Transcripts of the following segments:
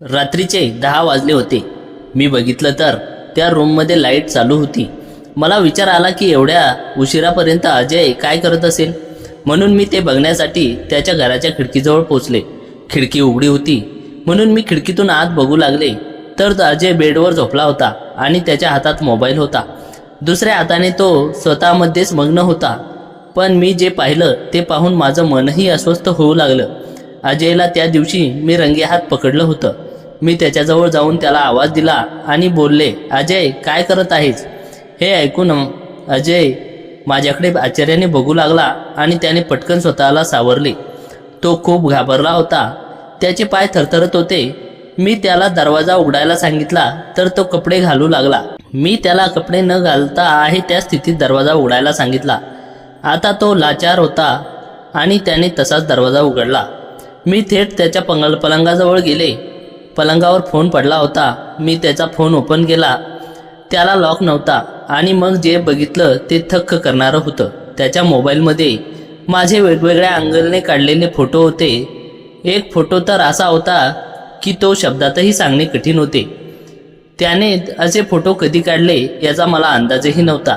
रात्रीचे 10 वाजले होते. मी बघितलं तर त्या रूममध्ये लाईट चालू होती. मला विचार आला की एवढ्या उशिरापर्यंत अजय काय करत असेल, म्हणून मी ते बघण्यासाठी त्याच्या घराच्या खिडकीजवळ पोचले. खिडकी उघडी होती म्हणून मी खिडकीतून आत बघू लागले तर अजय बेडवर झोपला होता आणि त्याच्या हातात मोबाईल होता. दुसऱ्या हाताने तो स्वतःमध्येच मग्न होता. पण मी जे पाहिलं ते पाहून माझं मनही अस्वस्थ होऊ लागलं. अजयला त्या दिवशी मी रंगेहात पकडलं होतं. मी त्याच्याजवळ जाऊन त्याला आवाज दिला आणि बोलले, अजय काय करत आहेस? हे ऐकून अजय माझ्याकडे आश्चर्याने बघू लागला आणि त्याने पटकन स्वतःला सावरले. तो खूप घाबरला होता. त्याचे पाय थरथरत होते. मी त्याला दरवाजा उघडायला सांगितला तर तो कपडे घालू लागला. मी त्याला कपडे न घालता आहे त्या स्थितीत दरवाजा उघडायला सांगितला. आता तो लाचार होता आणि त्याने तसाच दरवाजा उघडला. मी थेट त्याच्या पलंगाजवळ गेले. पलंगावर फोन पडला होता. मी त्याचा फोन ओपन केला. त्याला लॉक नव्हता आणि मग जे बघितलं ते थक्क करणारं होतं. त्याच्या मोबाईलमध्ये माझे वेगवेगळ्या अँगलने काढलेले फोटो होते. एक फोटो तर असा होता की तो शब्दातही सांगणे कठीण होते. त्याने असे फोटो कधी काढले याचा मला अंदाजही नव्हता.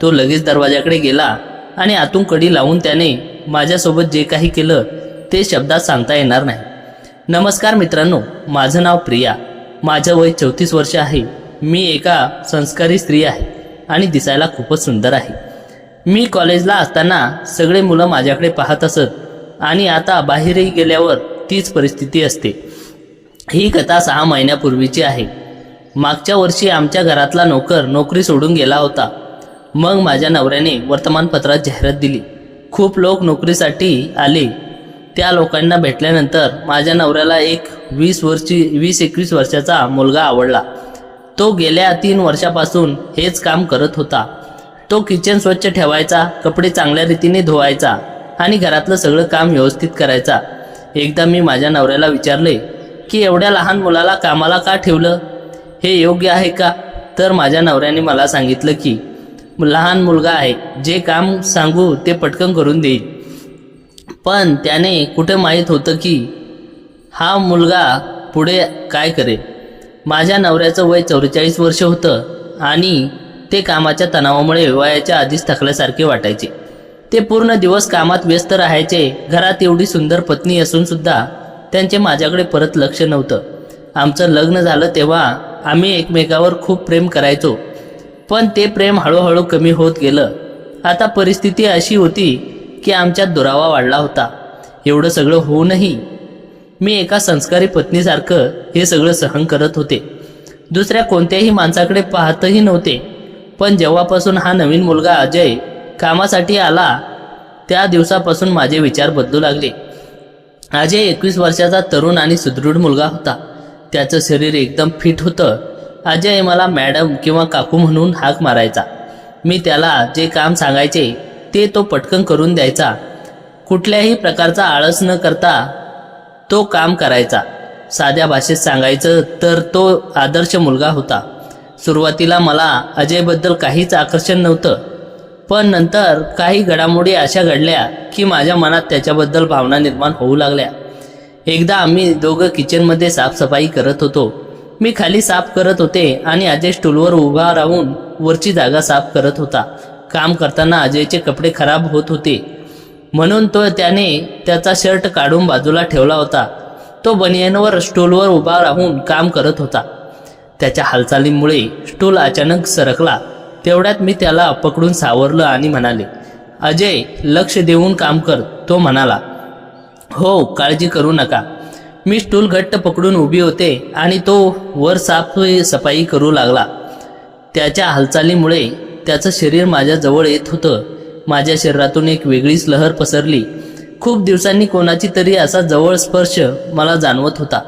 तो लगेच दरवाजाकडे गेला आणि आतून कडी लावून त्याने माझ्यासोबत जे काही केलं ते शब्दात सांगता येणार नाही. नमस्कार मित्रांनो, माझं नाव प्रिया. माझं वय 34 वर्ष आहे. मी एका संस्कारी स्त्री आहे आणि दिसायला खूपच सुंदर आहे. मी कॉलेजला असताना सगळे मुलं माझ्याकडे पाहत असत आणि आता बाहेरही गेल्यावर तीच परिस्थिती असते. ही कथा 6 महिन्यापूर्वीची आहे. मागच्या वर्षी आमच्या घरातला नोकर नोकरी सोडून गेला होता. मग माझ्या नवऱ्याने वर्तमानपत्रात जाहिरात दिली. खूप लोक नोकरीसाठी आले. त्या लोकांना भेटल्यानंतर माझ्या नवऱ्याला एक 20-21 वर्षाचा मुलगा आवडला. तो गेल्या 3 वर्षापासून हेच काम करत होता. तो किचन स्वच्छ ठेवायचा, कपडे चांगल्या रीतीने धुवायचा आणि घरातलं सगळं काम व्यवस्थित करायचा. एकदा मी माझ्या नवऱ्याला विचारले की एवढ्या लहान मुलाला कामाला का ठेवलं, हे योग्य आहे का? तर माझ्या नवऱ्याने मला सांगितलं की लहान मुलगा आहे, जे काम सांगू ते पटकन करून देईल. पण त्याने कुठे माहीत होतं की हा मुलगा पुढे काय करेल. माझ्या नवऱ्याचं वय 44 वर्ष होतं आणि ते कामाच्या तणावामुळे वयाच्या आधीच थकल्यासारखे वाटायचे. ते पूर्ण दिवस कामात व्यस्त राहायचे. घरात एवढी सुंदर पत्नी असून सुद्धा त्यांचे माझ्याकडे परत लक्ष नव्हतं. आमचं लग्न झालं तेव्हा आम्ही एकमेकावर खूप प्रेम करायचो, पण ते प्रेम हळूहळू कमी होत गेलं. आता परिस्थिती अशी होती की आमच्यात दुरावा वाढला होता. एवढं सगळं होऊनही मी एका संस्कारी पत्नीसारखं हे सगळं सहन करत होते. दुसऱ्या कोणत्याही माणसाकडे पाहतही नव्हते. पण जेव्हापासून हा नवीन मुलगा अजय कामासाठी आला त्या दिवसापासून माझे विचार बदलू लागले. अजय 21 वर्षाचा तरुण आणि सुदृढ मुलगा होता. त्याचं शरीर एकदम फिट होतं. अजय मला मॅडम किंवा काकू म्हणून हाक मारायचा. मी त्याला जे काम सांगायचे ते तो पटकन करून द्यायचा. कुठल्याही प्रकारचा आळस न करता तो काम करायचा. साध्या भाषेत सांगायचं तर तो आदर्श मुलगा होता. सुरुवातीला मला अजयबद्दल काहीच आकर्षण नव्हतं, पण नंतर काही घडामोडी अशा घडल्या की माझ्या मनात त्याच्याबद्दल भावना निर्माण होऊ लागल्या. एकदा आम्ही दोघं किचनमध्ये साफसफाई करत होतो. मी खाली साफ करत होते आणि अजय स्टूलवर उभा राहून वरची जागा साफ करत होता. काम करताना अजयचे कपडे खराब होत होते म्हणून त्याने त्याचा शर्ट काढून बाजूला ठेवला होता. तो बनियनवर स्टूलवर उभा राहून काम करत होता. त्याच्या हालचालींमुळे स्टूल अचानक सरकला. तेवढ्यात मी त्याला पकडून सावरलं आणि म्हणाले, अजय लक्ष देऊन काम कर. तो म्हणाला, हो काळजी करू नका. मी स्टूल घट्ट पकडून उभी होते आणि तो वर सफाई करू लागला. त्याच्या हालचालीमुळे त्याचं शरीर माझ्या जवळ येत होतं. माझ्या शरीरातून एक वेगळीच लहर पसरली. खूप दिवसांनी कोणाची तरी असा जवळ स्पर्श मला जाणवत होता.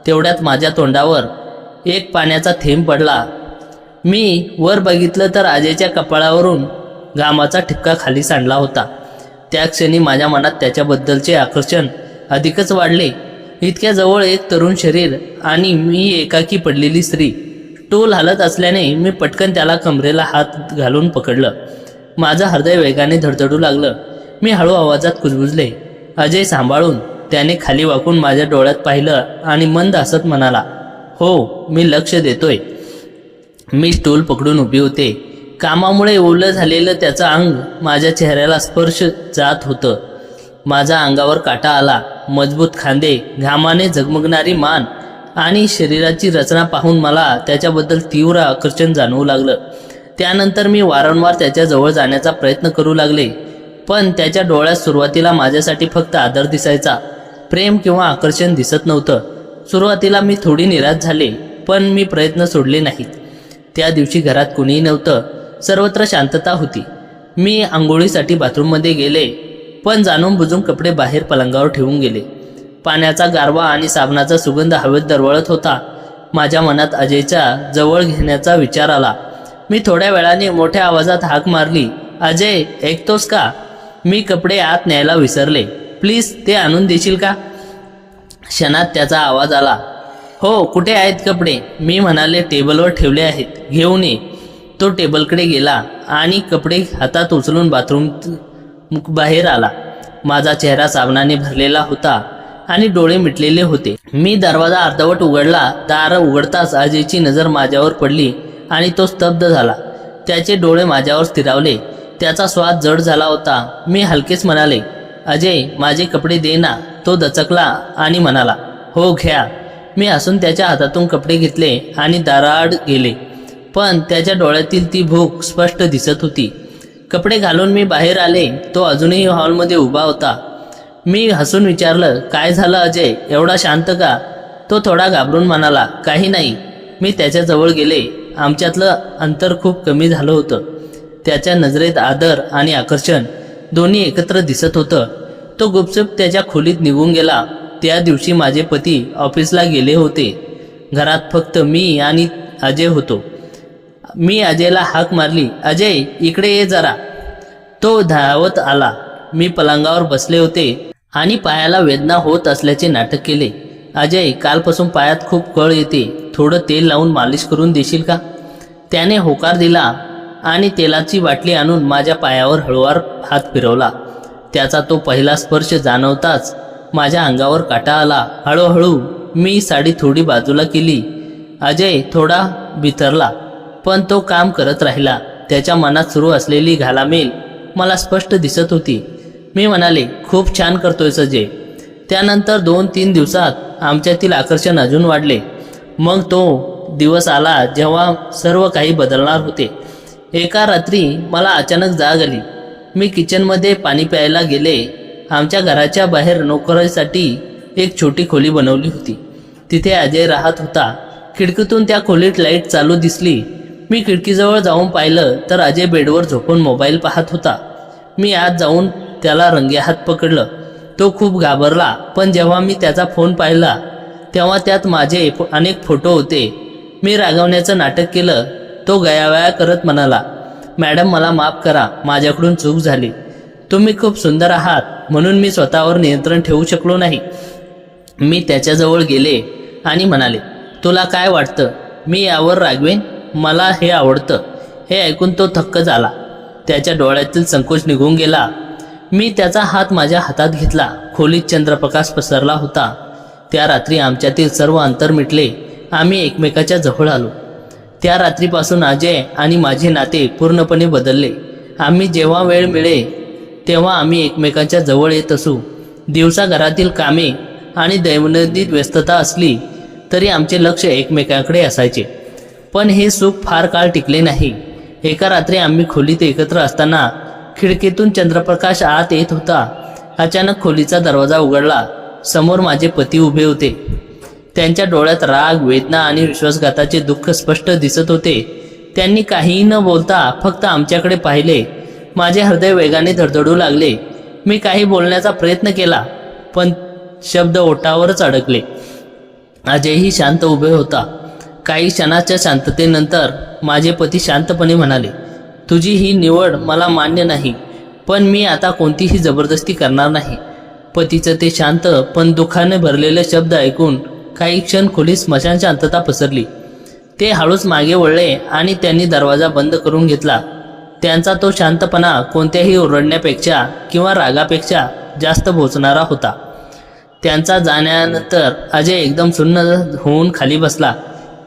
तेवढ्यात माझ्या तोंडावर एक पाण्याचा थेंब पडला. मी वर बघितलं तर अजयच्या कपाळावरून घामाचा ठिपका खाली सांडला होता. त्या क्षणी माझ्या मनात त्याच्याबद्दलचे आकर्षण अधिकच वाढले. इतक्या जवळ एक तरुण शरीर आणि मी एकाकी पडलेली स्त्री. स्टूल हलत असल्याने मी पटकन त्याला कमरेला हात घालून पकडलं. माझं हृदय वेगाने धडधडू लागलं. मी हळू आवाजात कुजबुजले, अजय सांभाळून. त्याने खाली वाकून माझ्या डोळ्यात पाहिलं आणि मंद हसत म्हणाला, हो मी लक्ष देतोय. मी स्टूल पकडून उभी होते. कामामुळे ओलं झालेलं त्याचं अंग माझ्या चेहऱ्याला स्पर्श जात होतं. माझ्या अंगावर काटा आला. मजबूत खांदे, घामाने झगमगणारी मान आणि शरीराची रचना पाहून मला त्याच्याबद्दल तीव्र आकर्षण जाणवू लागलं. त्यानंतर मी वारंवार त्याच्या जवळ जाण्याचा प्रयत्न करू लागले, पण त्याच्या डोळ्यात सुरुवातीला माझ्यासाठी फक्त आदर दिसायचा. प्रेम किंवा आकर्षण दिसत नव्हतं. सुरुवातीला मी थोडी निराश झाले, पण मी प्रयत्न सोडले नाहीत. त्या दिवशी घरात कुणीही नव्हतं. सर्वत्र शांतता होती. मी आंघोळीसाठी बाथरूममध्ये गेले, पण जाणून बुजून कपडे बाहेर पलंगावर ठेवून गेले. पाण्याचा गारवा आणि साबणाचा सुगंध हवेत दरवळत होता. माझ्या मनात अजयच्या जवळ घेण्याचा विचार आला. मी थोड्या वेळाने मोठ्या आवाजात हाक मारली, अजय ऐकतोस का? मी कपडे आत न्यायला विसरले, प्लीज ते आणून देशील का? क्षणात त्याचा आवाज आला, हो कुठे आहेत कपडे? मी म्हणाले, टेबलवर ठेवले आहेत, घेऊन ये. तो टेबलकडे गेला आणि कपडे हातात उचलून बाथरूम बाहेर आला. माझा चेहरा साबणाने भरलेला होता आणि डोळे मिटलेले होते. मी दरवाजा अर्धवट उघडला. दार उघडताच अजयची नजर माझ्यावर पडली आणि तो स्तब्ध झाला. त्याचे डोळे माझ्यावर स्थिरावले. त्याचा श्वास जड झाला होता. मी हलकेच म्हणाले, अजय माझे कपडे दे ना. तो दचकला आणि म्हणाला, हो घ्या. मी हसून त्याच्या हातातून कपडे घेतले आणि दाराआड गेले, पण त्याच्या डोळ्यातील ती भूक स्पष्ट दिसत होती. कपडे घालून मी बाहेर आले. तो अजूनही हॉलमध्ये उभा होता. मी हसून विचारलं, काय झालं अजय, एवढा शांत का? तो थोडा घाबरून म्हणाला, काही नाही. मी त्याच्याजवळ गेले. आमच्यातलं अंतर खूप कमी झालं होतं. त्याच्या नजरेत आदर आणि आकर्षण दोन्ही एकत्र दिसत होतं. तो गुपचूप त्याच्या खोलीत निघून गेला. त्या दिवशी माझे पती ऑफिसला गेले होते. घरात फक्त मी आणि अजय होतो. मी अजयला हाक मारली, अजय इकडे ये जरा. तो धावत आला. मी पलंगावर बसले होते आणि पायाला वेदना होत असल्याचे नाटक केले. अजय कालपासून पायात खूप कळ येते, थोडं तेल लावून मालिश करून देशील का? त्याने होकार दिला आणि तेलाची बाटली आणून माझ्या पायावर हळूवार हात फिरवला. त्याचा तो पहिला स्पर्श जाणवताच माझ्या अंगावर काटा आला. हळूहळू मी साडी थोडी बाजूला केली. अजय थोडा बिथरला, पण तो काम करत राहिला. त्याच्या मनात सुरू असलेली घालामेल मला स्पष्ट दिसत होती. मी म्हणाले, खूप छान करतोयस अजय. त्यानंतर 2-3 दिवसात आमच्यातील आकर्षण अजून वाढले. मग तो दिवस आला जेव्हा सर्व काही बदलणार होते. एका रात्री मला अचानक जाग आली. मी किचनमध्ये पाणी प्यायला गेले. आमच्या घराच्या बाहेर नोकरीसाठी एक छोटी खोली बनवली होती. तिथे अजय राहत होता. खिडकीतून त्या खोलीत लाईट चालू दिसली. मी खिडकीजवळ जाऊन पाहिलं तर अजय बेडवर झोपून मोबाईल पाहत होता. मी आत जाऊन त्याला रंगेहात पकडलं. तो खूप घाबरला, पण जेव्हा मी त्याचा फोन पाहिला तेव्हा त्यात माझे अनेक फोटो होते. मी रागवण्याचं नाटक केलं. तो गयावया करत म्हणाला, मॅडम मला माफ करा, माझ्याकडून चूक झाली. तुम्ही खूप सुंदर आहात म्हणून मी स्वतःवर नियंत्रण ठेवू शकलो नाही. मी त्याच्याजवळ गेले आणि म्हणाले, तुला काय वाटतं मी यावर रागवेन? मला हे आवडतं. हे ऐकून तो थक्क झाला. त्याच्या डोळ्यातील संकोच निघून गेला. मी त्याचा हात माझ्या हातात घेतला. खोलीत चंद्रप्रकाश पसरला होता. त्या रात्री आमच्यातील सर्व अंतर मिटले. आम्ही एकमेकाच्या जवळ आलो. त्या रात्रीपासून अजय आणि माझे नाते पूर्णपणे बदलले. आम्ही जेव्हा वेळ मिळे तेव्हा आम्ही एकमेकांच्या जवळ येत असू. दिवसा घरातील कामे आणि दैनंदिन व्यस्तता असली तरी आमचे लक्ष एकमेकांकडे असायचे. पण हे सुख फार काळ टिकले नाही. एका रात्री आम्ही खोलीत एकत्र असताना खिडकीतून चंद्रप्रकाश आत येत होता. अचानक खोलीचा दरवाजा उघडला. समोर माझे पती उभे होते. त्यांच्या डोळ्यात राग, वेदना आणि विश्वासघाताचे दुःख स्पष्ट दिसत होते. त्यांनी काहीही न बोलता फक्त आमच्याकडे पाहिले. माझे हृदय वेगाने धडधडू लागले. मी काही बोलण्याचा प्रयत्न केला, पण शब्द ओठावरच अडकले. अजयही शांत उभे होता. काही क्षणाच्या शांततेनंतर माझे पती शांतपणे म्हणाले, तुझी ही निवड मला मान्य नाही, पण मी आता कोणतीही जबरदस्ती करणार नाही. पतीचं ते शांत पण दुःखाने भरलेले शब्द ऐकून काही क्षण खोलीत स्मशान शांतता पसरली. ते हळूच मागे वळले आणि त्यांनी दरवाजा बंद करून घेतला. त्यांचा तो शांतपणा कोणत्याही ओरडण्यापेक्षा किंवा रागापेक्षा जास्त भोचणारा होता. त्यांचा जाण्यानंतर अजय एकदम सुन्न होऊन खाली बसला.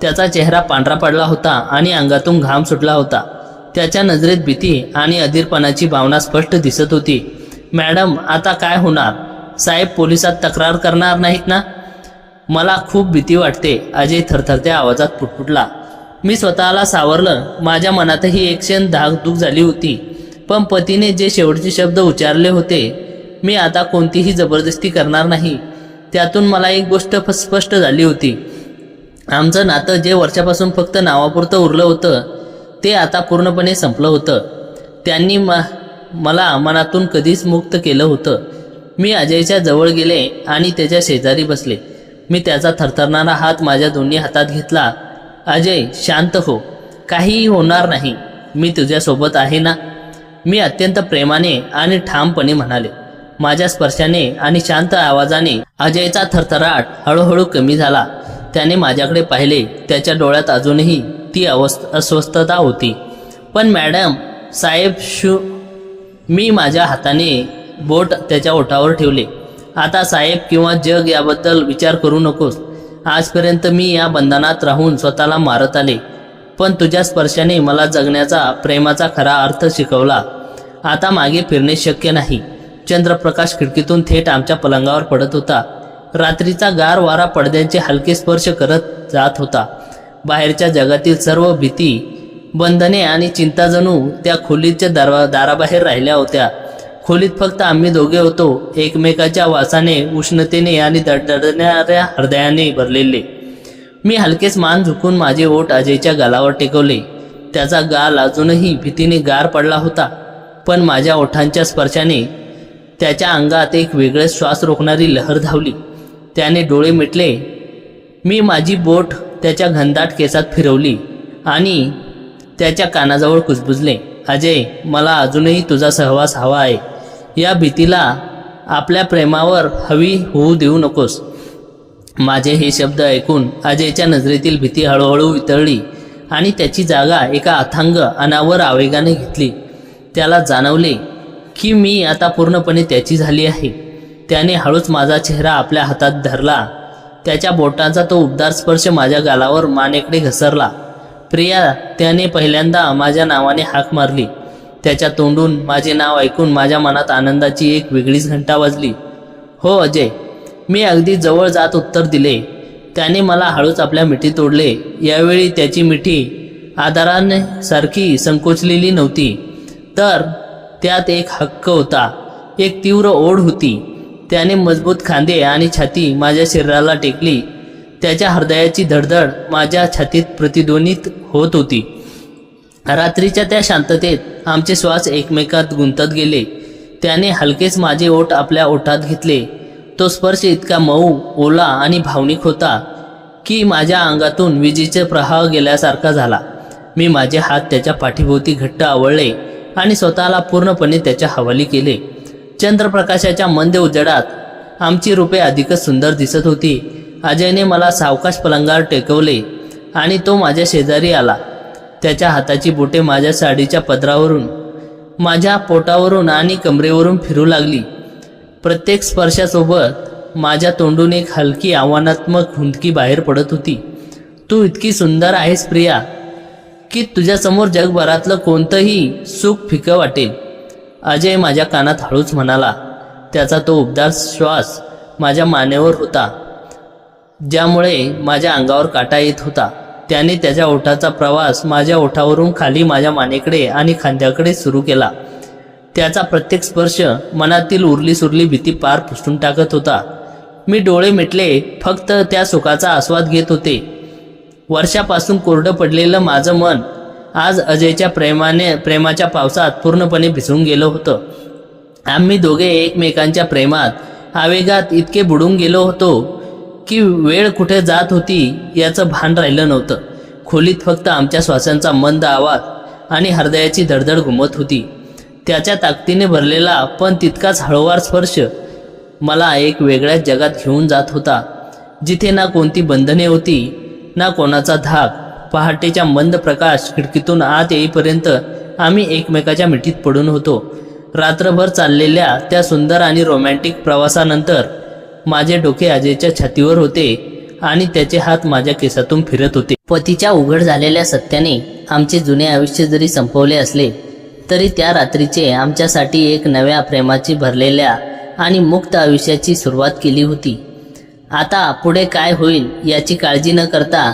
त्याचा चेहरा पांढरा पडला होता आणि अंगातून घाम सुटला होता. त्याच्या नजरेत भीती आणि अधीरपणाची भावना स्पष्ट दिसत होती. मॅडम, आता काय होणार? साहेब पोलिसात तक्रार करणार नाहीत ना? मला खूप भीती वाटते, अजय थरथरत्या आवाजात पुटपुटला. मी स्वतःला सावरलं. माझ्या मनातही एक क्षण धाकधूक झाली होती. पण पतीने जे शेवटचे शब्द उच्चारले होते, मी आता कोणतीही जबरदस्ती करणार नाही, त्यातून मला एक गोष्ट स्पष्ट झाली होती. आमचं नातं जे वर्षापासून फक्त नावापुरतं उरलं होतं, ते आता पूर्णपणे संपलं होतं. त्यांनी मला मनातून कधीच मुक्त केलं होतं. मी अजयच्या जवळ गेले आणि त्याच्या शेजारी बसले. मी त्याचा थरथरणारा हात माझ्या दोन्ही हातात घेतला. अजय, शांत हो. काहीही होणार नाही. मी तुझ्यासोबत आहे ना? मी अत्यंत प्रेमाने आणि ठामपणे म्हणाले. माझ्या स्पर्शाने आणि शांत आवाजाने अजयचा थरथराट हळूहळू कमी झाला. त्याने माझ्याकडे पाहिले. त्याच्या डोळ्यात अजूनही ती अस्वस्थता होती. पण मॅडम, साहेब मी माझ्या हाताने बोट त्याच्या ओठावर ठेवले. आता साहेब किंवा जग याबद्दल विचार करू नकोस. आजपर्यंत मी या बंधनात राहून स्वतःला मारत आले, पण तुझ्या स्पर्शाने मला जगण्याचा, प्रेमाचा खरा अर्थ शिकवला. आता मागे फिरणे शक्य नाही. चंद्रप्रकाश खिडकीतून थेट आमच्या पलंगावर पडत होता. रात्रीचा गार वारा पडद्यांचे हलके स्पर्श करत जात होता. बाहेरच्या जगातील सर्व भीती, बंधने आणि चिंता जणू त्या खोलीच्या दाराबाहेर राहिल्या होत्या. खोलीत फक्त आम्ही दोघे होतो, एकमेकाच्या वासाने, उष्णतेने आणि धडधडणाऱ्या हृदयाने भरलेले. मी हलकेच मान झुकून माझे ओठ अजयच्या गालावर टेकवले. त्याचा गाल अजूनही भीतीने गार पडला होता, पण माझ्या ओठांच्या स्पर्शाने त्याच्या अंगात एक वेगळे श्वास रोखणारी लहर धावली. त्याने डोळे मिटले. मी माझी बोट त्याच्या घनदाट केसात फिरवली आणि त्याच्या कानाजवळ कुजबुजले. अजय, मला अजूनही तुझा सहवास हवा आहे. या भीतीला आपल्या प्रेमावर हवी होऊ देऊ नकोस. माझे हे शब्द ऐकून अजयच्या नजरेतील भीती हळूहळू वितळली आणि त्याची जागा एका अथांग अनावर आवेगाने घेतली. त्याला जाणवले की मी आता पूर्णपणे त्याची झाली आहे. त्याने हळूच माझा चेहरा आपल्या हातात धरला. त्याच्या बोटांचा तो उबदार स्पर्श माझ्या गालावर मानेकडे घसरला. प्रिया, त्याने पहिल्यांदा माझ्या नावाने हाक मारली. त्याच्या तोंडून माझे नाव ऐकून माझ्या मनात आनंदाची एक वेगळीच घंटा वाजली. हो अजय, मी अगदी जवळ जात उत्तर दिले. त्याने मला हळूच आपल्या मिठीत ओढले. यावेळी त्याची मिठी आदराने सारखी संकोचलेली नव्हती, तर त्यात एक हक्क होता, एक तीव्र ओढ होती. त्याने मजबूत खांदे आणि छाती माझ्या शरीराला टेकली. त्याच्या हृदयाची धडधड माझ्या छातीत प्रतिध्वनित होत होती. रात्रीच्या त्या शांततेत आमचे श्वास एकमेकात गुंतत गेले. त्याने हलकेच माझे ओठ आपल्या ओठात घेतले. तो स्पर्श इतका मऊ, ओला आणि भावनिक होता की माझ्या अंगातून विजेचे प्रवाह गेल्यासारखा झाला. मी माझे हात त्याच्या पाठीभोवती घट्ट आवळले आणि स्वतःला पूर्णपणे त्याच्या हवाली केले. चंद्रप्रकाशाच्या मंद उजेडात आमची रूपे अधिकच सुंदर दिसत होती. अजयने मला सावकाश पलंगावर टेकवले आणि तो माझ्या शेजारी आला. त्याच्या हाताची बोटे माझ्या साडीच्या पदरावरून, माझ्या पोटावरून आणि कमरेवरून फिरू लागली. प्रत्येक स्पर्शासोबत माझ्या तोंडून एक हलकी आव्हानात्मक हुंदकी बाहेर पडत होती. तू इतकी सुंदर आहेस प्रिया, की तुझ्यासमोर जगभरातलं कोणतंही सुख फिकं वाटेल, अजय माझ्या कानात हळूच म्हणाला. त्याचा तो उबदार श्वास माझ्या मानेवर होता, ज्यामुळे माझ्या अंगावर काटा येत होता. त्याने त्याच्या ओठाचा प्रवास माझ्या ओठावरून खाली माझ्या मानेकडे आणि खांद्याकडे सुरू केला. त्याचा प्रत्येक स्पर्श मनातील उरली सुरली भीती पार पुसून टाकत होता. मी डोळे मिटले, फक्त त्या सुखाचा आस्वाद घेत होते. वर्षापासून कोरडं पडलेलं माझं मन आज अजयच्या प्रेमाच्या पावसात पूर्णपणे भिजून गेलं होतं. आम्ही दोघे एकमेकांच्या प्रेमात, आवेगात इतके बुडून गेलो होतो की वेळ कुठे जात होती याचं भान राहिलं नव्हतं. खोलीत फक्त आमच्या श्वासांचा मंद आवाज आणि हृदयाची धडधड घुमत होती. त्याच्या ताकदीने भरलेला पण तितकाच हळूवार स्पर्श मला एक वेगळ्याच जगात घेऊन जात होता, जिथे ना कोणती बंधने होती, ना कोणाचा धाक. पहाटेच्या मंद प्रकाश खिडकीतून आत येईपर्यंत आम्ही एकमेकाच्या मिठीत पडून होतो. रात्रभर चाललेल्या त्या सुंदर आणि रोमॅन्टिक प्रवासानंतर माझे डोके अजयच्या छातीवर होते आणि त्याचे हात माझ्या केसातून फिरत होते. पतीच्या उघड झालेल्या सत्याने आमचे जुने आयुष्य जरी संपवले असले तरी त्या रात्रीचे आमच्यासाठी एक नव्या प्रेमाची भरलेल्या आणि मुक्त आयुष्याची सुरुवात केली होती. आता पुढे काय होईल याची काळजी न करता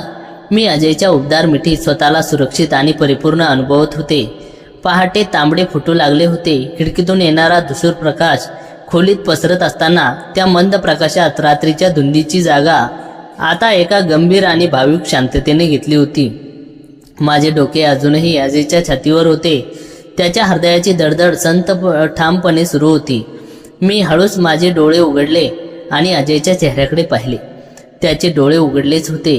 मी अजयच्या उबदार मिठीत स्वतःला सुरक्षित आणि परिपूर्ण अनुभवत होते. पहाटे तांबडे फुटू लागले होते. खिडकीतून येणारा धुसूर प्रकाश खोलीत पसरत असताना त्या मंद प्रकाशात रात्रीच्या धुंदीची जागा आता एका गंभीर आणि भाविक शांततेने घेतली होती. माझे डोके अजूनही अजयच्या छातीवर होते. त्याच्या हृदयाची धडधड संत ठामपणे सुरू होती. मी हळूच माझे डोळे उघडले आणि अजयच्या चेहऱ्याकडे पाहिले. त्याचे डोळे उघडलेच होते.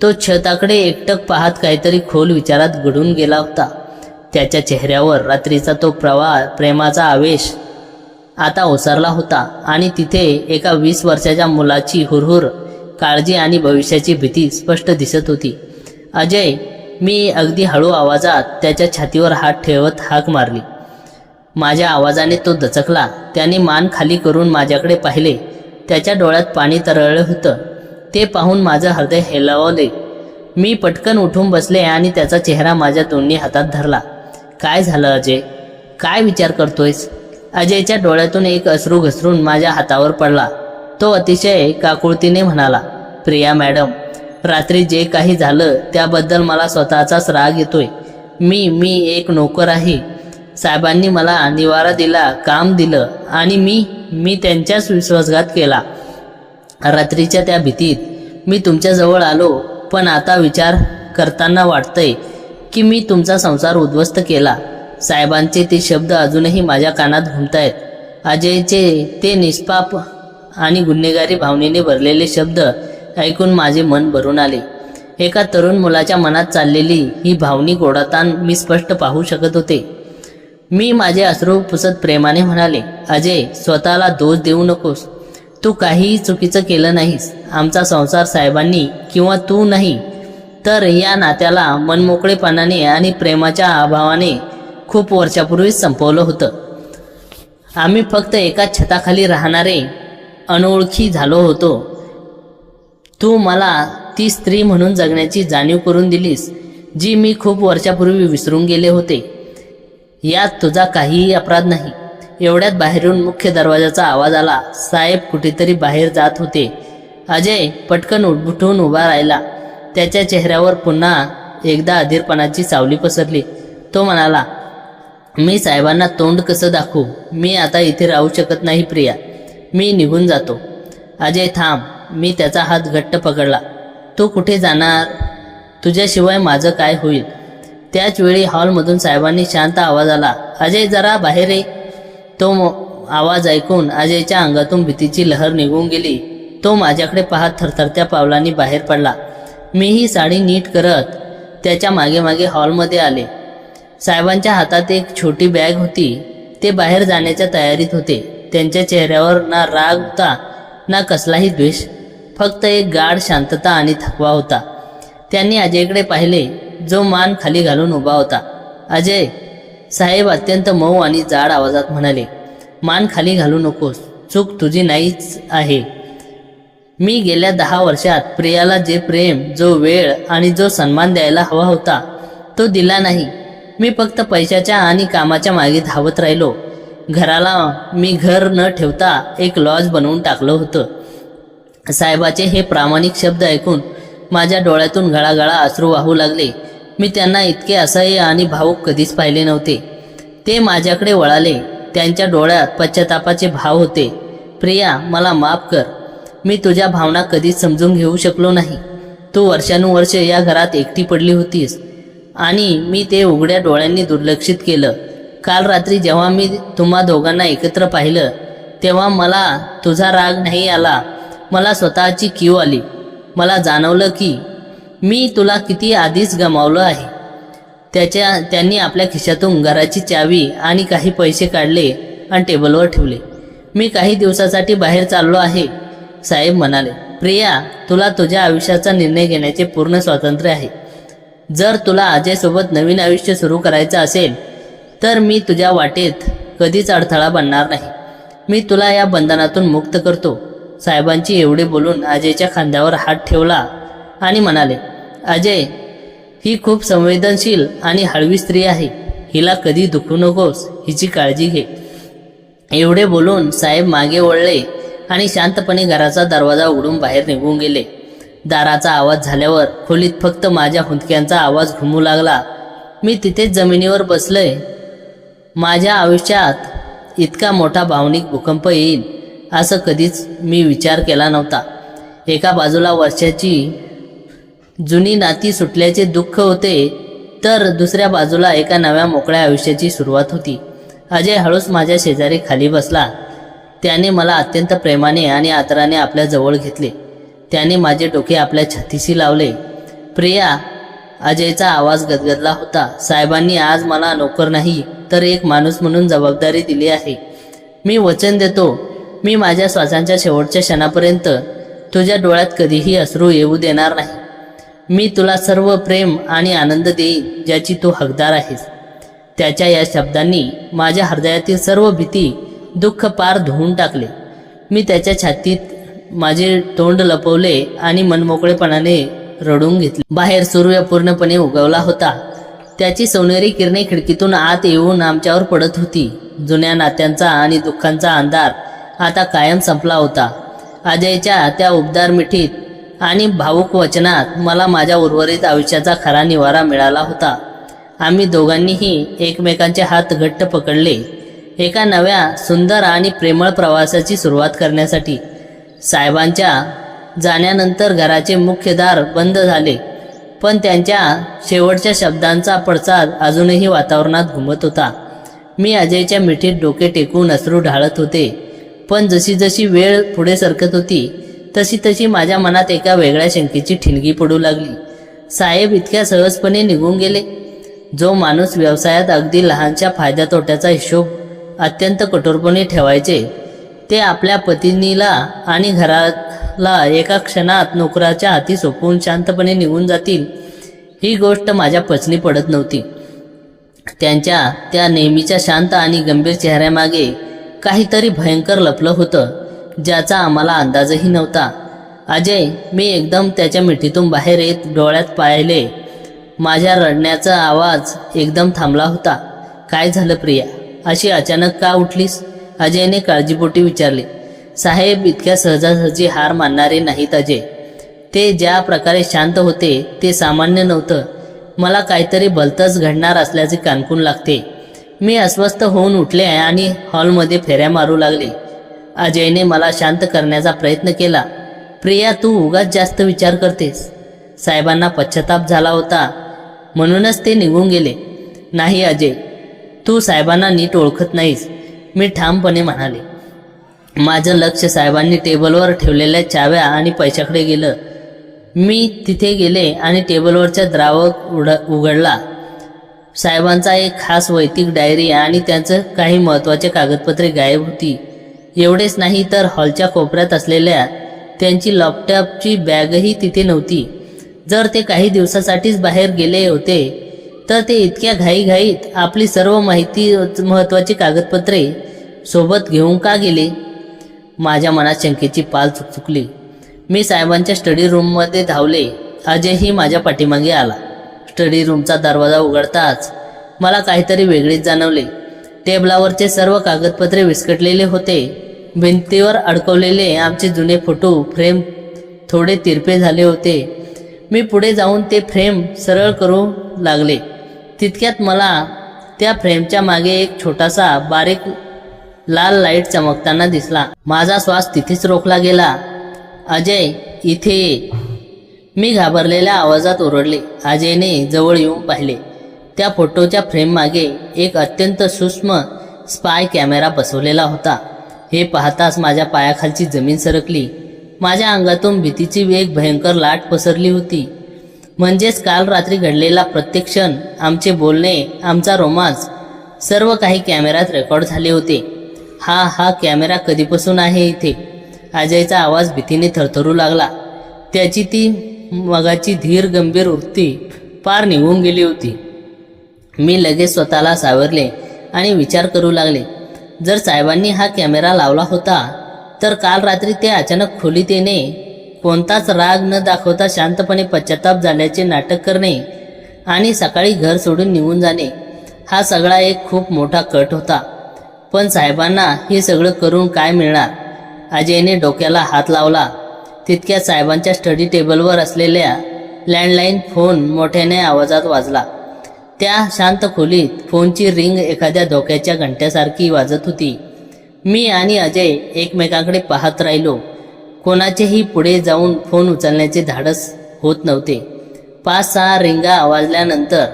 तो छताकडे एकटक पाहत काहीतरी खोल विचारात गढून गेला होता. त्याच्या चेहऱ्यावर रात्रीचा तो प्रेमाचा आवेश आता ओसरला होता आणि तिथे एका 20 वर्षाच्या मुलाची हुरहुर, काळजी आणि भविष्याची भीती स्पष्ट दिसत होती. अजय, मी अगदी हळू आवाजात त्याच्या छातीवर हात ठेवत हाक मारली. माझ्या आवाजाने तो दचकला. त्याने मान खाली करून माझ्याकडे पाहिले. त्याच्या डोळ्यात पाणी तरळलं होतं. ते पाहून माझं हृदय हेलावले. मी पटकन उठून बसले आणि त्याचा चेहरा माझ्या दोन्ही हातात धरला. काय झालं अजय? काय विचार करतोयस? अजयच्या डोळ्यातून एक अश्रू घसरून माझ्या हातावर पडला. तो अतिशय काकुळतीने म्हणाला, प्रिया मॅडम, रात्री जे काही झालं त्याबद्दल मला स्वतःचाच राग येतोय. मी एक नोकर आहे. साहेबांनी मला निवारा दिला, काम दिलं आणि मी त्यांच्याच विश्वासघात केला. रात्रीच्या त्या भीतीत मी तुमच्याजवळ आलो, पण आता विचार करताना वाटतंय की मी तुमचा संसार उद्ध्वस्त केला. साहेबांचे ते शब्द अजूनही माझ्या कानात घुमतायत. अजयचे ते निष्पाप आणि गुन्हेगारी भावनेने भरलेले शब्द ऐकून माझे मन भरून आले. एका तरुण मुलाच्या मनात चाललेली ही भावनिक ओढाताण मी स्पष्ट पाहू शकत होते. मी माझे अश्रू पुसत प्रेमाने म्हणाले, अजय, स्वतःला दोष देऊ नकोस. तू काहीही चुकीचं केलं नाहीस. आमचा संसार साहेबांनी किंवा तू नाही तर या नात्याला मनमोकळेपणाने आणि प्रेमाच्या अभावाने खूप वर्षापूर्वीच संपवलं होतं. आम्ही फक्त एका छताखाली राहणारे अनोळखी झालो होतो. तू मला ती स्त्री म्हणून जगण्याची जाणीव करून दिलीस जी मी खूप वर्षापूर्वी विसरून गेले होते. यात तुझा काहीही अपराध नाही. एवढ्यात बाहेरून मुख्य दरवाजाचा आवाज आला. साहेब कुठेतरी बाहेर जात होते. अजय पटकन उठून उभा राहिला. त्याच्या चेहऱ्यावर पुन्हा एकदा अधीरपणाची सावली पसरली. तो म्हणाला, मी साहेबांना तोंड कसं दाखवू? मी आता इथे राहू शकत नाही प्रिया. मी निघून जातो. अजय थांब. मी त्याचा हात घट्ट पकडला. तू कुठे जाणार? तुझ्याशिवाय माझं काय होईल? त्याच वेळी हॉलमधून साहेबांनी शांत आवाज आला, अजय जरा बाहेर ये. तो आवाज ऐकून अजयच्या अंगातून भीतीची लहर निघून गेली. तो माझ्याकडे पाहत थरथरत्या पावलांनी बाहेर पडला. मीही साडी नीट करत त्याच्या मागे मागे हॉलमध्ये आले. साहेबांच्या हातात एक छोटी बॅग होती. ते बाहेर जाण्याच्या तयारीत होते. त्यांच्या चेहऱ्यावर ना राग होता ना कसलाही द्वेष, फक्त एक गाढ शांतता आणि थकवा होता. त्यांनी अजयकडे पाहिले, जो मान खाली घालून उभा होता. अजय, साहेब अत्यंत मऊ आणि जाड आवाजात म्हणाले, मान खाली घालू नकोस. चूक तुझी नाहीच आहे. मी गेल्या 10 वर्षात प्रियाला जे प्रेम, जो वेळ आणि जो सन्मान द्यायला हवा होता तो दिला नाही. मी फक्त पैशाच्या आणि कामाच्या मागे धावत राहिलो. घराला मी घर न ठेवता एक लॉज बनवून टाकलं होतं. साहेबाचे हे प्रामाणिक शब्द ऐकून माझ्या डोळ्यातून गळागळा अश्रू वाहू लागले. मी त्यांना इतके असह्य आणि भावूक कधीच पाहिले नव्हते. ते माझ्याकडे वळाले. त्यांच्या डोळ्यात पश्चातापाचे भाव होते. प्रिया, मला माफ कर. मी तुझ्या भावना कधीच समजून घेऊ शकलो नाही. तू वर्षानुवर्ष या घरात एकटी पडली होतीस आणि मी ते उघड्या डोळ्यांनी दुर्लक्षित केलं. काल रात्री जेव्हा मी तुम्हा दोघांना एकत्र पाहिलं तेव्हा मला तुझा राग नाही आला, मला स्वतःची कीव आली. मला जाणवलं की मी तुला किती आधीच गमावलं आहे. त्यांनी आपल्या खिशातून घराची चावी आणि काही पैसे काढले आणि टेबलवर ठेवले. मी काही दिवसासाठी बाहेर चाललो आहे, साहेब म्हणाले. प्रिया, तुला तुझ्या आयुष्याचा निर्णय घेण्याचे पूर्ण स्वातंत्र्य आहे. जर तुला अजयसोबत नवीन आयुष्य सुरू करायचं असेल तर मी तुझ्या वाटेत कधीच अडथळा बनणार नाही. मी तुला या बंधनातून मुक्त करतो. साहेबांची एवढे बोलून अजयच्या खांद्यावर हात ठेवला आणि म्हणाले, अजय, ही खूप संवेदनशील आणि हळवी स्त्री आहे. हिला कधी दुखू नकोस, हिची काळजी घे. एवढे बोलून साहेब मागे वळले आणि शांतपणे घराचा दरवाजा उघडून बाहेर निघून गेले. दाराचा आवाज झाल्यावर खोलीत फक्त माझ्या हुंदक्यांचा आवाज घुमू लागला. मी तिथेच जमिनीवर बसलोय. माझ्या आयुष्यात इतका मोठा भावनिक भूकंप येईल असं कधीच मी विचार केला नव्हता. एका बाजूला वर्षाची जुनी नाती सुटल्याचे दुःख होते, तर दुसऱ्या बाजूला एका नव्या मोकळ्या आयुष्याची सुरुवात होती. अजय हळूच माझ्या शेजारी खाली बसला. त्याने मला अत्यंत प्रेमाने आणि आदराने आपल्या जवळ घेतले. त्याने माझे डोके आपल्या छातीशी लावले. प्रिया, अजयचा आवाज गदगदला होता. साहेबांनी आज मला नोकर नाही तर एक माणूस म्हणून जबाबदारी दिली आहे. मी वचन देतो, मी माझ्या श्वासांच्या शेवटच्या क्षणापर्यंत तुझ्या डोळ्यात कधीही अश्रू येऊ देणार नाही. मी तुला सर्व प्रेम आणि आनंद देईन ज्याची तू हकदार आहेस. त्याच्या या शब्दांनी माझ्या हृदयातील सर्व भीती, दुःख पार धुवून टाकले. मी त्याच्या छातीत माझे तोंड लपवले आणि मनमोकळेपणाने रडून घेतले. बाहेर सूर्य पूर्णपणे उगवला होता. त्याची सोनेरी किरणे खिडकीतून आत येऊन आमच्यावर पडत होती. जुन्या नात्यांचा आणि दुःखांचा अंधार आता कायम संपला होता. अजयच्या त्या उबदार मिठीत आणि भावुक वचनात मला माझ्या उर्वरित आयुष्याचा खरा निवारा मिळाला होता. आम्ही दोघांनीही एकमेकांचे हात घट्ट पकडले, एका नव्या सुंदर आणि प्रेमळ प्रवासाची सुरुवात करण्यासाठी. साहेबांच्या जाण्यानंतर घराचे मुख्य दार बंद झाले, पण त्यांच्या शेवटच्या शब्दांचा पडसाद अजूनही वातावरणात घुमत होता. मी अजयच्या मिठीत डोके टेकून अश्रू ढाळत होते, पण जशी जशी वेळ पुढे सरकत होती तशी तशी माझ्या मनात एका वेगळ्या शंकेची ठिणगी पडू लागली. साहेब इतक्या सहजपणे निघून गेले. जो माणूस व्यवसायात अगदी लहानशा फायद्या तोट्याचा हिशोब अत्यंत कठोरपणे ठेवायचे, ते आपल्या पत्नीला आणि घराला एका क्षणात नोकराच्या हाती सोपवून शांतपणे निघून जातील, ही गोष्ट माझ्या पचनी पडत नव्हती. त्यांच्या त्या नेहमीच्या शांत आणि गंभीर चेहऱ्यामागे काहीतरी भयंकर लपलं होतं, ज्याचा आम्हाला अंदाजही नव्हता. अजय, मी एकदम त्याच्या मिठीतून बाहेर येत डोळ्यात पाहिले. माझ्या रडण्याचा आवाज एकदम थांबला होता. काय झालं प्रिया, अशी अचानक का उठलीस? अजयने काळजीपोटी विचारले. साहेब इतक्या सहजासहजी हार मानणारे नाहीत अजय. ते ज्या प्रकारे शांत होते ते सामान्य नव्हतं. मला काहीतरी भलतंच घडणार असल्याचे कानकून लागते. मी अस्वस्थ होऊन उठले आणि हॉलमध्ये फेऱ्या मारू लागले. अजयने मला शांत करण्याचा प्रयत्न केला. प्रिया, तू उगाच जास्त विचार करतेस. साहेबांना पश्चाताप झाला होता म्हणूनच ते निघून गेले. नाही अजय, तू साहेबांना नीट ओळखत नाहीस, मी ठामपणे म्हणाले. माझं लक्ष साहेबांनी टेबलवर ठेवलेल्या चाव्या आणि पैशाकडे गेलं. मी तिथे गेले आणि टेबलवरच्या द्रावक उघडला. साहेबांचा एक खास वैयक्तिक डायरी आणि त्यांचं काही महत्त्वाचे कागदपत्रे गायब होती. एवढेच नाही तर हॉलच्या कोपऱ्यात असलेल्या त्यांची लॅपटॉपची बॅगही तिथे नव्हती. जर ते काही दिवसासाठीच बाहेर गेले होते तर ते इतक्या घाईघाईत आपली सर्व महत्त्वाची कागदपत्रे सोबत घेऊन का गेले? माझ्या मनात शंकेची पाल चुकचुकली. मी साहेबांच्या स्टडी रूममध्ये धावले. अजयही माझ्या पाठीमागे आला. स्टडी रूमचा दरवाजा उघडताच मला काहीतरी वेगळेच जाणवले. टेबलावरचे सर्व कागदपत्रे विस्कटलेले होते. भिंतीवर अडकवलेले आमचे जुने फोटो फ्रेम थोडे तिरपे झाले होते. मी पुढे जाऊन ते फ्रेम सरळ करू लागले. तितक्यात मला त्या फ्रेमच्या मागे एक छोटासा बारीक लाल लाईट चमकताना दिसला. माझा श्वास तिथेच रोखला गेला. अजय, इथे ये, मी घाबरलेल्या आवाजात ओरडले. अजयने जवळ येऊन पाहिले. त्या फोटोच्या फ्रेम मागे एक अत्यंत सूक्ष्म स्पाय कॅमेरा बसवलेला होता. हे पाहताच माझ्या पायाखालची जमीन सरकली. माझ्या अंगातून भीतीची एक भयंकर लाट पसरली होती. म्हणजेच काल रात्री घडलेला प्रत्येक क्षण, आमचे बोलणे, आमचा रोमांस, सर्व काही कॅमेऱ्यात रेकॉर्ड झाले होते. हा कॅमेरा कधीपासून आहे इथे? अजयचा आवाज भीतीने थरथरू लागला. त्याची ती मगाची धीर गंभीर वृत्ती पार निघून गेली होती. मी लगेच स्वतःला सावरले आणि विचार करू लागले. जर साहेबांनी हा कॅमेरा लावला होता तर काल रात्री ते अचानक खोलीत येणे, कोणताच राग न दाखवता शांतपणे पश्चाताप झाल्याचे नाटक करणे आणि सकाळी घर सोडून निघून जाणे, हा सगळा एक खूप मोठा कट होता. पण साहेबांना हे सगळं करून काय मिळणार? अजयने डोक्याला हात लावला. तितक्यात साहेबांच्या स्टडी टेबलवर असलेल्या लँडलाईन फोन मोठ्याने आवाजात वाजला. त्या शांत खोलीत फोनची रिंग एखाद्या धोक्याच्या घंट्यासारखी वाजत होती. मी आणि अजय एकमेकांकडे पाहत राहिलो. कोणाचेही पुढे जाऊन फोन उचलण्याचे धाडस होत नव्हते. 5-6 रिंगा आवाजल्यानंतर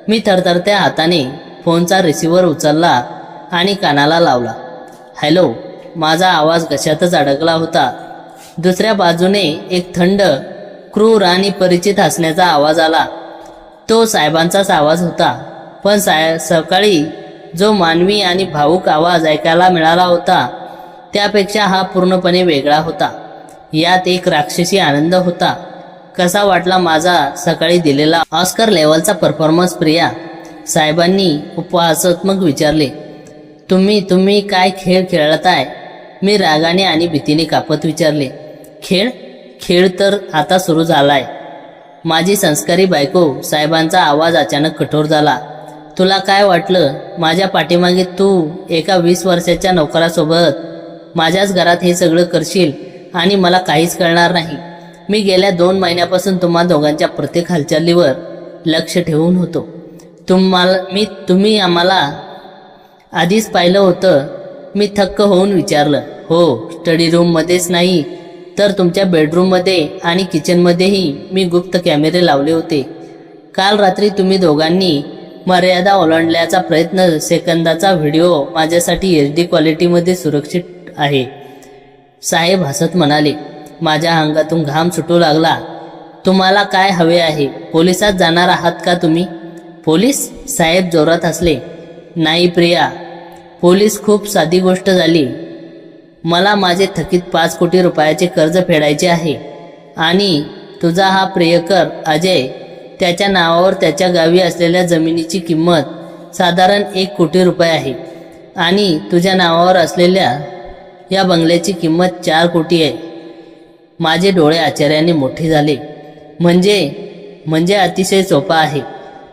मी थरथरत्या हाताने फोनचा रिसिव्हर उचलला आणि कानाला लावला. हॅलो. माझा आवाज कशातच अडकला होता. दुसऱ्या बाजूने एक थंड, क्रूर आणि परिचित हसण्याचा आवाज आला. तो साहेबांचाच आवाज होता. पण सकाळी जो मानवी आणि भावूक आवाज ऐकायला मिळाला होता त्यापेक्षा हा पूर्णपणे वेगळा होता. यात एक राक्षसी आनंद होता. कसा वाटला माझा सकाळी दिलेला ऑस्कर लेवलचा परफॉर्मन्स प्रिया? साहेबांनी उपहासात्मक विचारले. तुम्ही काय खेळ खेळताय? मी रागाने आणि भीतीने कापत विचारले. खेळ तर आता सुरू झालाय. माझी संस्कारी बायको. साहेबांचा आवाज अचानक कठोर झाला. तुला काय वाटलं माझ्या पाठीमागे तू एका 20 वर्षाच्या नोकरासोबत माझ्याच घरात हे सगळं करशील आणि मला काहीच कळणार नाही? मी गेल्या 2 महिन्यापासून तुम्हा दोघांच्या प्रत्येक हालचालीवर लक्ष ठेवून होतो. तुम्ही आम्हाला आधीच पाहिलं होतं? मी थक्क होऊन विचारलं. हो, स्टडी रूममध्येच नाही तर तुमच्या बेडरूममध्ये आणि किचनमध्येही मी गुप्त कॅमेरे लावले होते. काल रात्री तुम्ही दोघांनी मर्यादा ओलांडल्याचा प्रयत्न सेकंदाचा व्हिडिओ माझ्यासाठी HD क्वालिटीमध्ये सुरक्षित आहे. साहेब हसत म्हणाले. माझ्या अंगातून घाम सुटू लागला. तुम्हाला काय हवे आहे? पोलिसात जाणार आहात का तुम्ही? पोलीस? साहेब जोरात हसले. नाही प्रिया, पोलीस खूप साधी गोष्ट झाली. मला माझे थकीत 5 कोटी रुपयाचे कर्ज फेडायचे आहे आणि तुझा हा प्रियकर अजय, त्याच्या नावावर त्याच्या गावी असलेल्या जमिनीची किंमत साधारण 1 कोटी रुपये आहे आणि तुझ्या नावावर असलेल्या या बंगल्याची किंमत 4 कोटी आहे. माझे डोळे आश्चर्याने मोठे झाले. म्हणजे अतिशय सोपा आहे.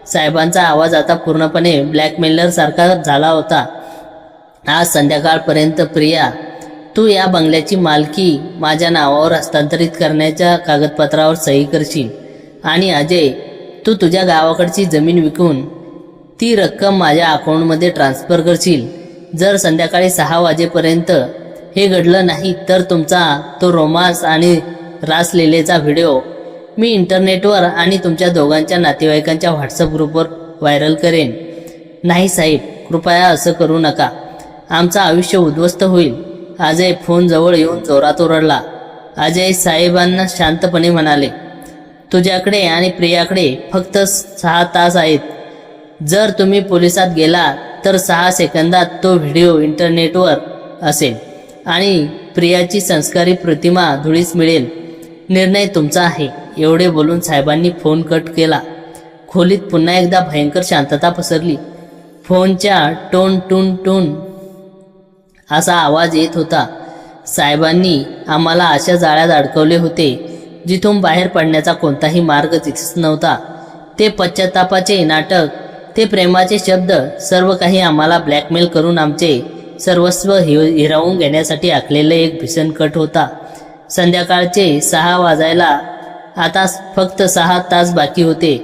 साहेबांचा आवाज आता पूर्णपणे ब्लॅकमेलर सारखा झाला होता. आज संध्याकाळपर्यंत प्रिया, तू या बंगल्याची मालकी माझ्या नावावर हस्तांतरित करण्याच्या कागदपत्रावर सही करशील आणि अजय, तू तुझ्या गावाकडची जमीन विकून ती रक्कम माझ्या अकाउंटमध्ये ट्रान्स्फर करशील. जर संध्याकाळी 6 वाजेपर्यंत हे घडलं नाही तर तुमचा तो रोमांस आणि रासलीलेचा व्हिडिओ मी इंटरनेटवर आणि तुमच्या दोघांच्या नातेवाईकांच्या व्हॉट्सअप ग्रुपवर व्हायरल करेन. नाही साहेब, कृपया असं करू नका. आमचं आयुष्य उद्ध्वस्त होईल. अजय फोन जवळ येऊन जोरात ओरडला. अजय साहेबांना शांतपणे म्हणाले. तुझ्याकडे आणि प्रियाकडे फक्त 6 तास आहेत. जर तुम्ही पोलिसात गेला तर 6 सेकंदात तो व्हिडिओ इंटरनेटवर असेल आणि प्रियाची संस्कारी प्रतिमा धुळीस मिळेल. निर्णय तुमचा आहे. एवढे बोलून साहेबांनी फोन कट केला. खोलीत पुन्हा एकदा भयंकर शांतता पसरली. फोनच्या टोन टून टून असा आवाज येत होता. साहेबांनी आम्हाला अशा जाळ्यात अडकवले होते जिथून बाहेर पडण्याचा कोणताही मार्ग तिथेच नव्हता. ते पश्चातापाचे नाटक, ते प्रेमाचे शब्द, सर्व काही आम्हाला ब्लॅकमेल करून आमचे सर्वस्व हिरावून घेण्यासाठी आखलेले एक भीषण कट होता. संध्याकाळचे 6 वाजायला आता फक्त 6 तास बाकी होते.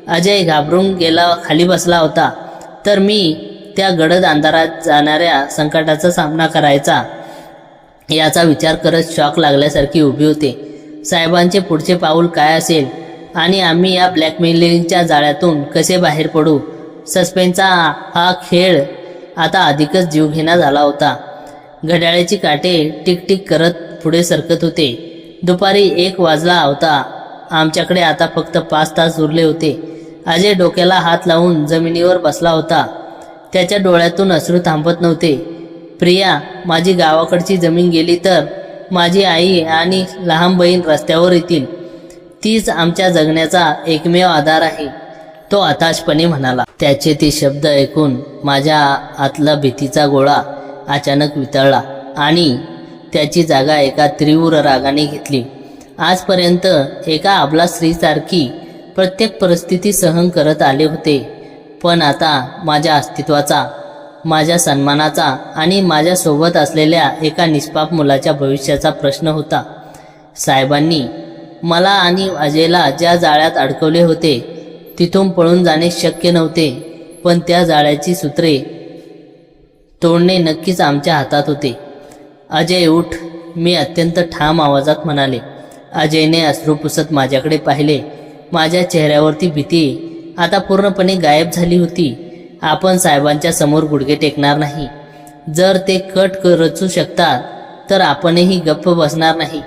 अजय घाबरून गेला खाली बसला होता तर मी त्या गडद अंधारात जाणाऱ्या संकटाचा सामना करायचा याचा विचार करत शॉक लागल्यासारखी उभी होते. साहेबांचे पुढचे पाऊल काय असेल आणि आम्ही या ब्लॅकमेलिंगच्या जाळ्यातून कसे बाहेर पडू? सस्पेन्सचा हा खेळ आता अधिकच जीवघेणा झाला होता. घड्याळाची काटे टिक करत पुढे सरकत होते. दुपारी 1 वाजला होता. आमच्याकडे आता फक्त 5 तास उरले होते. अजय डोक्याला हात लावून जमिनीवर बसला होता. त्याच्या डोळ्यातून अश्रू थांबत नव्हते. प्रिया, माझी गावाकडची जमीन गेली तर माझी आई आणि लहान बहीण रस्त्यावर येतील. तीच आमच्या जगण्याचा एकमेव आधार आहे, तो हताशपणे म्हणाला. त्याचे ते शब्द ऐकून माझ्या आतला भीतीचा गोळा अचानक वितळला आणि त्याची जागा एका तीव्र रागाने घेतली. आजपर्यंत एका अबला स्त्रीसारखी प्रत्येक परिस्थिती सहन करत आले होते, पण आता माझ्या अस्तित्वाचा, माझ्या सन्मानाचा आणि माझ्यासोबत असलेल्या एका निष्पाप मुलाच्या भविष्याचा प्रश्न होता. साहेबांनी मला आणि अजयला ज्या जाळ्यात अडकवले होते तिथून पळून जाणे शक्य नव्हते, पण त्या जाळ्याची सूत्रे तोडणे नक्कीच आमच्या हातात होते. अजय उठ, मी अत्यंत ठाम आवाजात म्हणाले. अजयने अश्रू पुसत माझ्याकडे पाहिले. माझ्या चेहऱ्यावरती भीती आता पूर्णपणे गायब झाली होती. आपण साहेबांच्या समोर गुडघे टेकणार नाही. जर ते कट रचू शकतात तर आपणही गप्प बसणार नाही.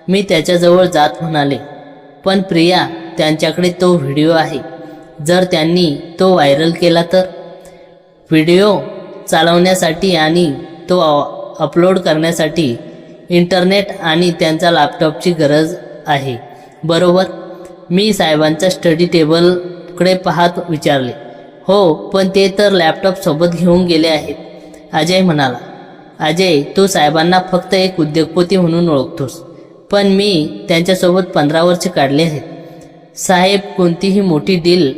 मी त्याच्याजवळ जात म्हणाले, पण प्रिया, त्यांच्याकडे तो व्हिडिओ आहे. जर त्यांनी तो व्हायरल केला तर? व्हिडिओ चालवण्यासाठी आणि तो अपलोड करण्यासाठी इंटरनेट आणि त्यांचा लॅपटॉपची गरज आहे, बरोबर? मी साहेबांच्या स्टडी टेबलकडे पाहत विचारले. हो, पण ते तर लॅपटॉप सोबत घेऊन गेले आहेत, अजय म्हणाला. अजय, तू साहेबांना फक्त एक उद्योगपती म्हणून ओळखतोस, पण मी त्यांच्यासोबत 15 वर्ष काढले आहेत. साहेब कोणतीही मोठी डील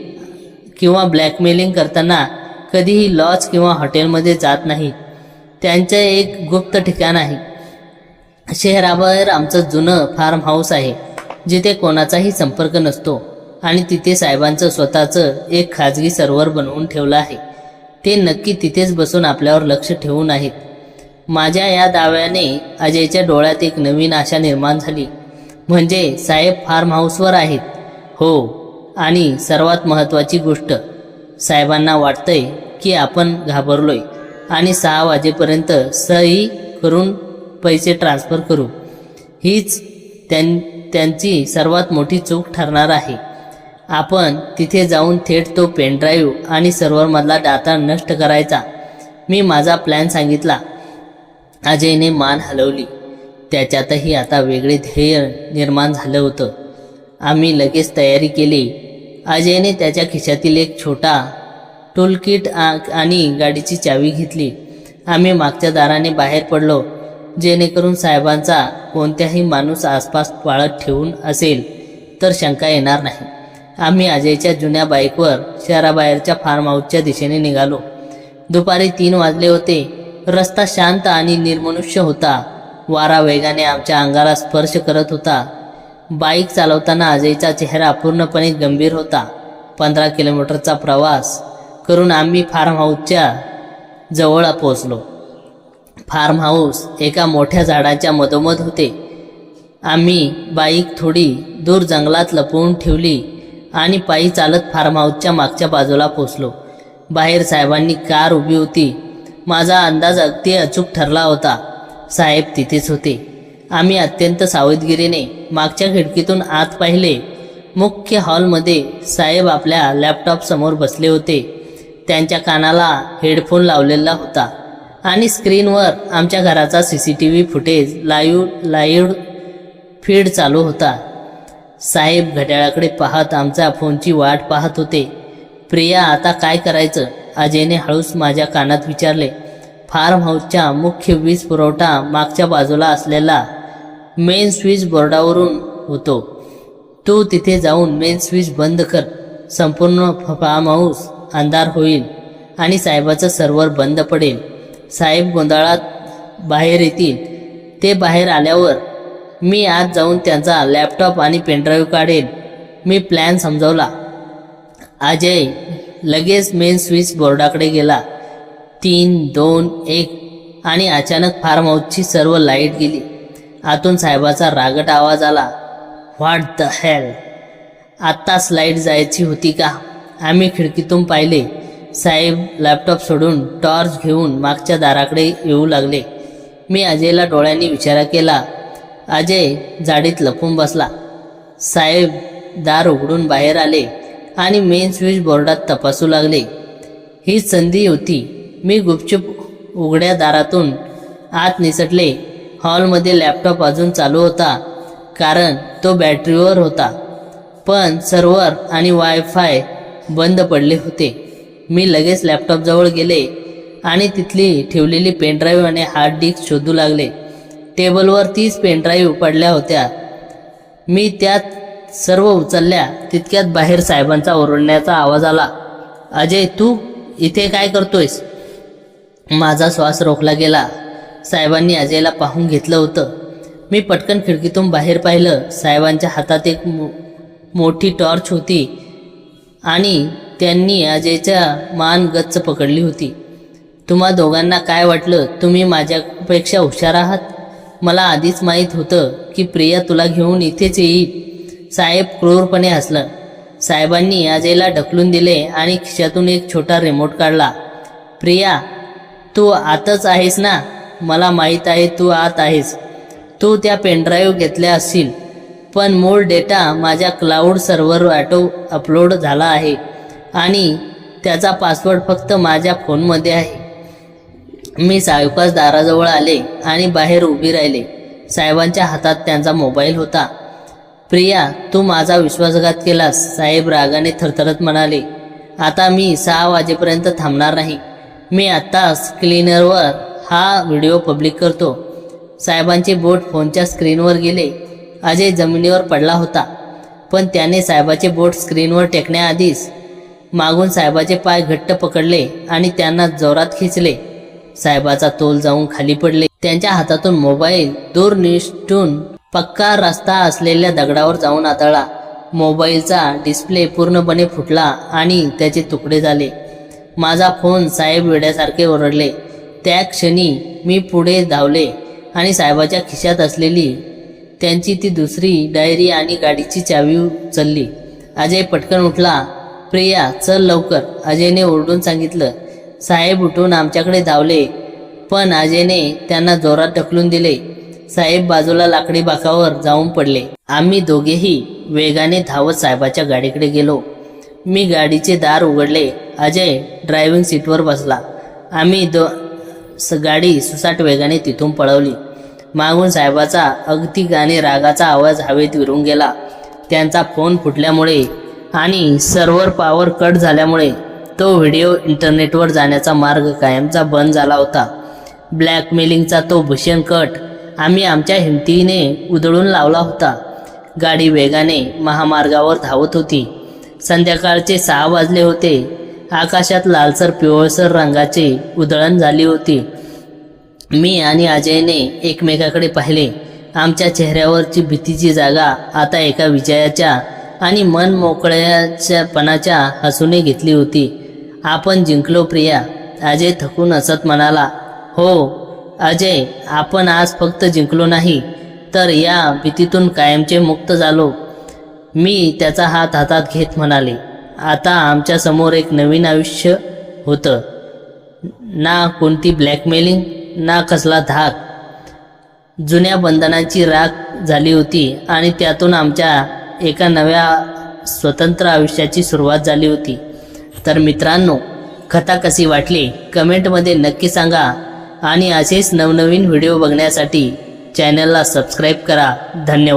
किंवा ब्लॅकमेलिंग करताना कधीही लॉज किंवा हॉटेलमध्ये जात नाहीत. त्यांचं एक गुप्त ठिकाण आहे. शहराबाहेर आमचं जुनं फार्म हाऊस आहे, जिथे कोणाचाही संपर्क नसतो, आणि तिथे साहेबांचं स्वतःचं एक खाजगी सर्व्हर बनवून ठेवलं आहे. ते नक्की तिथेच बसून आपल्यावर लक्ष ठेवून आहेत. माझ्या या दाव्याने अजयच्या डोळ्यात एक नवीन आशा निर्माण झाली. म्हणजे साहेब फार्म हाऊसवर आहेत? हो, आणि सर्वात महत्त्वाची गोष्ट, साहेबांना वाटतंय की आपण घाबरलोय आणि 6 वाजेपर्यंत सही करून पैसे ट्रान्सफर करू. हीच त्यांची सर्वात मोठी चूक ठरणार आहे. आपण तिथे जाऊन थेट तो पेनड्राईव्ह आणि सर्व्हरमधला डाटा नष्ट करायचा. मी माझा प्लॅन सांगितला. अजयने मान हलवली. त्याच्यातही आता वेगळे ध्येय निर्माण झालं होतं. आम्ही लगेच तयारी केली. अजयने त्याच्या खिशातील एक छोटा टूलकिट आणि गाडीची चावी घेतली. आम्ही मागच्या दाराने बाहेर पडलो, जेणेकरून साहेबांचा कोणत्याही माणूस आसपास पाळत ठेवून असेल तर शंका येणार नाही. आम्ही अजयच्या जुन्या बाईकवर शहराबाहेरच्या फार्म हाऊसच्या दिशेने निघालो. दुपारी 3 वाजले होते. रस्ता शांत आणि निर्मनुष्य होता. वारा वेगाने आमच्या अंगाला स्पर्श करत होता. बाईक चालवताना अजयचा चेहरा पूर्णपणे गंभीर होता. 15 किलोमीटरचा प्रवास करून आम्ही फार्म हाऊसच्या जवळ पोहोचलो. फार्म हाऊस एका मोठ्या झाडाच्या मधोमध होते. आम्ही बाईक थोडी दूर जंगलात लपवून ठेवली आणि पायी चालत फार्म हाऊसच्या मागच्या बाजूला पोहोचलो. बाहेर साहेबांनी कार उभी होती. माझा अंदाज अगदी अचूक ठरला होता. साहेब तिथेच होते. आम्ही अत्यंत सावधगिरीने मागच्या खिडकीतून आत पाहिले. मुख्य हॉलमध्ये साहेब आपल्या लॅपटॉप समोर बसले होते. त्यांच्या कानाला हेडफोन लावलेला होता आणि स्क्रीनवर आमच्या घराचा CCTV फुटेज लाईव्ह फीड चालू होता. साहेब घड्याळाकडे पाहत आमच्या फोनची वाट पाहत होते. प्रिया, आता काय करायचं? अजयने हळूच माझ्या कानात विचारले. फार्म हाऊसच्या मुख्य वीज पुरवठा मागच्या बाजूला असलेला मेन स्विच बोर्डावरून होतो. तू तिथे जाऊन मेन स्विच बंद कर. संपूर्ण फार्म हाऊस अंधार होईल आणि साहेबाचं सर्व्हर बंद पडेल. साहेब गोंधळात बाहेर येतील. ते बाहेर आल्यावर मी आत जाऊन त्यांचा लॅपटॉप आणि पेनड्राईव्ह काढेल. मी प्लॅन समजावला. अजय लगेच मेन स्विच बोर्डाकडे गेला. 3, 2, 1 आणि अचानक फार्म हाऊसची सर्व लाईट गेली. आतून साहेबाचा रागट आवाज आला. What the hell? आत्ताच लाईट जायची होती का? आम्ही खिडकीतून पाहिले. साहेब लॅपटॉप सोडून टॉर्च घेऊन मागच्या दाराकडे येऊ लागले. मी अजयला डोळ्यांनी इशारा केला. अजय जाडीत लपून बसला. साहेब दार उघडून बाहेर आले आणि मेन स्विच बोर्डात तपासू लागले. ही संधी होती. मी गुपचूप उघड्या दारातून आत निसटले. हॉलमध्ये लॅपटॉप अजून चालू होता, कारण तो बॅटरीवर होता, पण सर्व्हर आणि वायफाय बंद पडले होते. मी लगेच लॅपटॉपजवळ गेले आणि तिथली ठेवलेली पेनड्राईव्ह आणि हार्ड डिस्क शोधू लागले. टेबलवर 30 पेनड्राईव्ह पडल्या होत्या. मी त्यात सर्व उचलल्या. तितक्यात बाहेर साहेबांचा ओरडण्याचा आवाज आला. अजय, तू इथे काय करतोयस? माझा श्वास रोखला गेला. साहेबांनी अजयला पाहून घेतलं होतं. मी पटकन खिडकीतून बाहेर पाहिलं. साहेबांच्या हातात एक मोठी टॉर्च होती आणि त्यांनी अजयच्या मान गच्च पकडली होती. तुम्हा दोघांना काय वाटलं? तुम्ही माझ्यापेक्षा हुशार आहात. मला आधीच माहीत होतं की प्रिया तुला घेऊन इथेच येईल. साहेब क्रूरपणे हसलं. साहेबांनी अजयला ढकलून दिले आणि खिशातून एक छोटा रिमोट काढला. प्रिया, तू आतच आहेस ना? मला माहीत आहे तू आत आहेस. तू त्या पेनड्राईव्ह घेतल्या असतील, पण मूळ डेटा माझ्या क्लाउड सर्व्हरवर अपलोड झाला आहे आणि त्याचा पासवर्ड फक्त माझ्या फोनमध्ये आहे. मी सावकाश दाराजवळ आले आणि बाहेर उभी राहिले. साहेबांच्या हातात त्यांचा मोबाईल होता. प्रिया, तू माझा विश्वासघात केलास, साहेब रागाने थरथरत म्हणाले. आता मी 6 वाजेपर्यंत थांबणार नाही. मी आत्ता स्क्रीनवर हा व्हिडिओ पब्लिक करतो. साहेबांचे बोट फोनच्या स्क्रीनवर गेले. अजय जमिनीवर पडला होता, पण त्याने साहेबाचे बोट स्क्रीनवर टेकण्याआधीच मागून साहेबाचे पाय घट्ट पकडले आणि त्यांना जोरात खिचले. साहेबाचा तोल जाऊन खाली पडले. त्यांच्या हातातून मोबाईल दूर निसटून पक्का रस्ता असलेल्या दगडावर जाऊन आदळला. मोबाईलचा डिस्प्ले पूर्णपणे फुटला आणि त्याचे तुकडे झाले. माझा फोन. साहेब वेड्यासारखे ओरडले. त्या क्षणी मी पुढे धावले आणि साहेबाच्या खिशात असलेली त्यांची ती दुसरी डायरी आणि गाडीची चावी उचलली. अजय पटकन उठला. प्रिया, चल लवकर, अजयने ओरडून सांगितलं. साहेब उठून आमच्याकडे धावले, पण अजयने त्यांना जोरात ढकलून दिले. साहेब बाजूला लाकडी बाकावर जाऊन पडले. आम्ही दोघेही वेगाने धावत साहेबाच्या गाडीकडे गेलो. मी गाडीचे दार उघडले. अजय ड्रायव्हिंग सीटवर बसला. आम्ही गाडी सुसाट वेगाने तिथून पळवली. मागून साहेबाचा अगदी आणि रागाचा आवाज हवेत विरून गेला. त्यांचा फोन फुटल्यामुळे आणि सर्व्हर पॉवर कट झाल्यामुळे तो व्हिडिओ इंटरनेटवर जाण्याचा मार्ग कायमचा बंद झाला होता. ब्लॅकमेलिंगचा तो भीषण कट आम्ही आमच्या हिमतीने उधळून लावला होता. गाडी वेगाने महामार्गावर धावत होती. संध्याकाळचे 6 वाजले होते. आकाशात लालसर पिवळसर रंगाची उधळण झाली होती. मी आणि अजयने एकमेकाकडे पाहिले. आमच्या चेहऱ्यावरची भीतीची जागा आता एका विजयाच्या आणि मन मोकळ्यापणाच्या हसूने घेतली होती. आपण जिंकलो प्रिया, अजय थकून हसत म्हणाला. हो अजय, आपण आज फक्त जिंकलो नाही, तर या भीतीतून कायमचे मुक्त झालो. मी त्याचा हात हातात घेत म्हणाले. आता आमच्या समोर एक नवीन आयुष्य होतं. ना कोणती ब्लॅकमेलिंग, ना कसला धाक. जुन्या बंधनांची राख झाली होती आणि त्यातून आमच्या एका नव्या स्वतंत्र आयुष्याची सुरुवात झाली होती. तर मित्रांनो, कथा कशी वाटली कमेंटमध्ये नक्की सांगा आणि असेच नवनवीन व्हिडिओ बघण्यासाठी चॅनलला सबस्क्राईब करा. धन्यवाद.